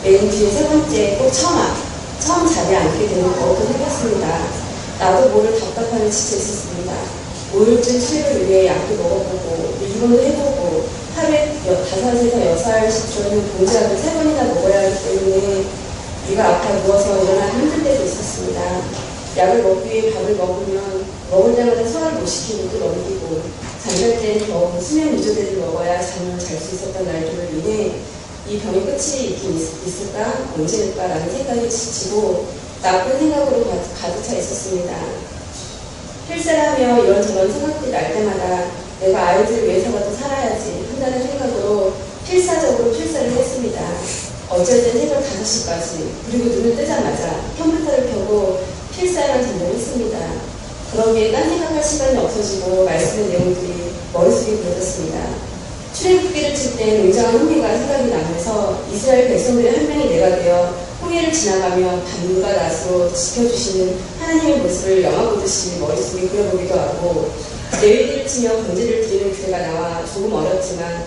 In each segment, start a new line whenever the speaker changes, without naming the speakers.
맨 뒤에 세 번째 꼭 처음 자리에 앉게 되는 것도 생겼습니다. 나도 모를 답답함에 지쳐 있었습니다. 우울증 치료를 위해 약도 먹어보고 운동도 해보고 하루에 5에서 6알씩 들어있는 봉지약을 3번이나 먹어야 하기 때문에 위가 아파 누워서 일어나기 힘들 때도 있었습니다. 약을 먹기 위해 밥을 먹을 때마다 소화를 못 시키고 또 넘기고 잠잘 때는 수면 유조제를 먹어야 잠을 잘 수 있었던 날들을 인해 이 병의 끝이 있긴 있을까? 언제일까라는 생각이 지치고 나쁜 생각으로 가득 차 있었습니다. 필사를 하며 이런저런 생각들이 날 때마다 내가 아이들을 위해서라도 살아야지 한다는 생각으로 필사적으로 필사를 했습니다. 어쩔 땐 새벽 5시까지 그리고 눈을 뜨자마자 컴퓨터를 켜고 필사를 전달했습니다. 그러기에 딴 생각할 시간이 없어지고 말씀의 내용들이 머릿속에 들어졌습니다. 출애굽기를 칠 때 웅장한 홍해가 생각이 나면서 이스라엘 백성들의 한 명이 내가 되어 홍해를 지나가며 밤과 낮으로 지켜주시는 하나님의 모습을 영화 보듯이 머릿속에 그려보기도 하고 레위기를 치며 번제를 드리는 그대가 나와 조금 어렵지만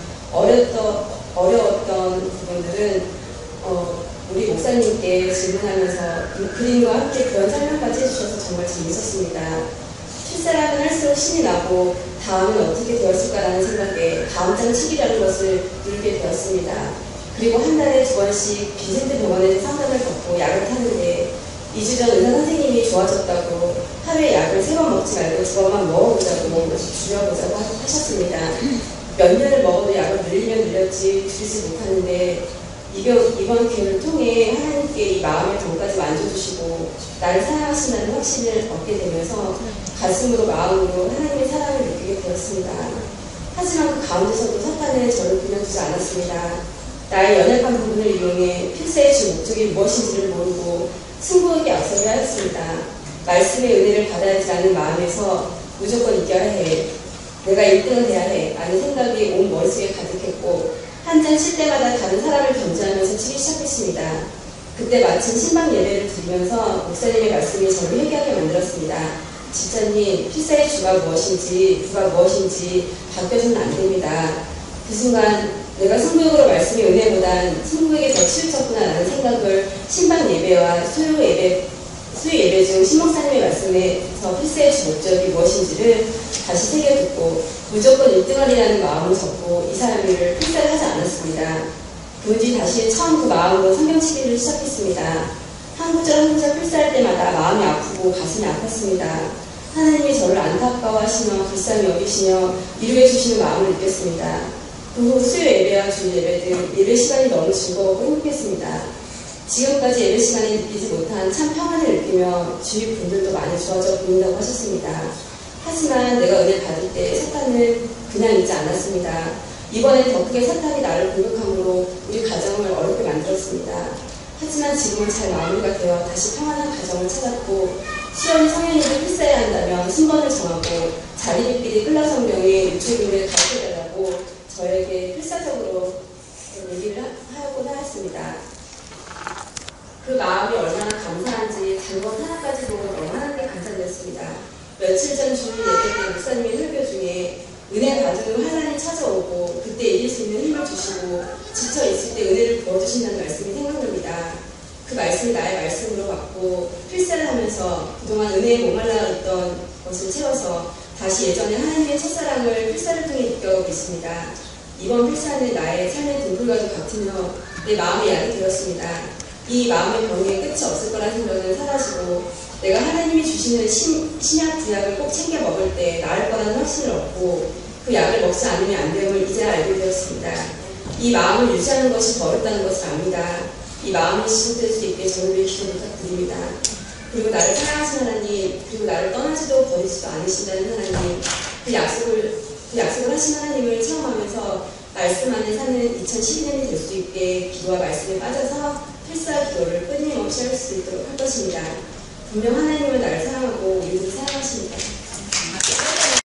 어려웠던 부분들은 우리 목사님께 질문하면서 그림과 함께 그런 설명까지 해주셔서 정말 재밌었습니다. 필사람은 할수록 신이 나고 다음은 어떻게 되었을까라는 생각에 다음장 치기라는 것을 누르게 되었습니다. 그리고 한 달에 2번씩 빈센트 병원에서 상담을 받고 약을 타는데 2주 전 의사 선생님이 좋아졌다고 하루에 약을 3번 먹지 말고 2번만 먹어보자고 줄여보자고 하셨습니다. 몇 년을 먹어도 약을 늘리면 늘렸지 줄이지 못하는데 이번 기회를 통해 하나님께 이 마음의 병까지 만져주시고 나를 사랑하신다는 확신을 얻게 되면서 가슴으로 마음으로 하나님의 사랑을 느끼게 되었습니다. 하지만 그 가운데서도 사탄은 저를 그만두지 않았습니다. 나의 연약한 부분을 이용해 필사의 주 목적이 무엇인지를 모르고 승부욕에 앞서게 하였습니다. 말씀의 은혜를 받아야지 않은 마음에서 무조건 이겨야 해. 내가 1등을 해야 해. 라는 생각이 온 머릿속에 가득했고 한 장 칠 때마다 다른 사람을 견제하면서 치기 시작했습니다. 그때 마침 신방 예배를 드리면서 목사님의 말씀이 저를 회개하게 만들었습니다. 집사님, 필사의 주가 무엇인지 부가 무엇인지 바뀌어서는 안 됩니다. 그 순간 내가 승부욕으로 말씀의 은혜보단 승부욕에 더 치우쳤구나라는 생각을 신방 예배와 수요 예배 중 신목사님의 말씀에서 필사의 주 목적이 무엇인지를 다시 새겨듣고 무조건 1등하리라는 마음을 접고 이 사람을 필사를 하지 않았습니다. 그 뒤 다시 처음 그 마음으로 성경치기를 시작했습니다. 한 구절 한 구절 필사할 때마다 마음이 아프고 가슴이 아팠습니다. 하나님이 저를 안타까워하시며 불쌍히 여기시며 위로해 주시는 마음을 느꼈습니다. 그 후 수요 예배와 주 예배 등 예배 시간이 너무 즐거웠고 행복했습니다. 지금까지 예배 시간에 느끼지 못한 참 평안을 느끼며 주위 분들도 많이 좋아져 보인다고 하셨습니다. 하지만 내가 은혜 받을 때 사탄은 그냥 있지 않았습니다. 이번엔 더 크게 사탄이 나를 공격함으로 우리 가정을 어렵게 만들었습니다. 하지만 지금은 잘 마무리가 되어 다시 평안한 가정을 찾았고 수연이 성현이를 필사해야 한다면 순번을 정하고 자기들끼리 끌라 성경의 유초기를 가르쳐달라고 저에게 필사적으로 얘기를 하고자 했습니다. 그 마음이 얼마나 감사한지 단번 하나까지 보고 너무 하나님께 감사드렸습니다. 며칠 전 주일 예배 때 목사님의 설교 중에 은혜 받으면 환난이 찾아오고 그때 이길 수 있는 힘을 주시고 지쳐 있을 때 은혜를 부어주신다는 말씀이 생각납니다. 그 말씀이 나의 말씀으로 받고 필사를 하면서 그동안 은혜에 목말라 있던 것을 채워서 다시 예전에 하나님의 첫사랑을 필사를 통해 느껴가고 있습니다. 이번 필사는 나의 삶의 등불과도 같으며 내 마음에 약이 되었습니다. 이 마음의 병에 끝이 없을 거란 생각은 사라지고 내가 하나님이 주시는 신약 구약을 꼭 챙겨 먹을 때 나을 거라는 확신을 얻고 그 약을 먹지 않으면 안 됨을 이제 알게 되었습니다. 이 마음을 유지하는 것이 더 어렵다는 것을 압니다. 이 마음이 지속될 수 있게 저를 위해 기도 부탁드립니다. 그리고 나를 사랑하시는 하나님, 그리고 나를 떠나지도 버리지도 않으신다는 하나님, 그 약속을 하신 하나님을 체험하면서 말씀 안에 사는 2012년이 될 수 있게 기도와 말씀에 빠져서 필사 기도를 끊임없이 할 수 있도록 할 것입니다. 분명 하나님은 나를 사랑하고 우리도 사랑하십니다.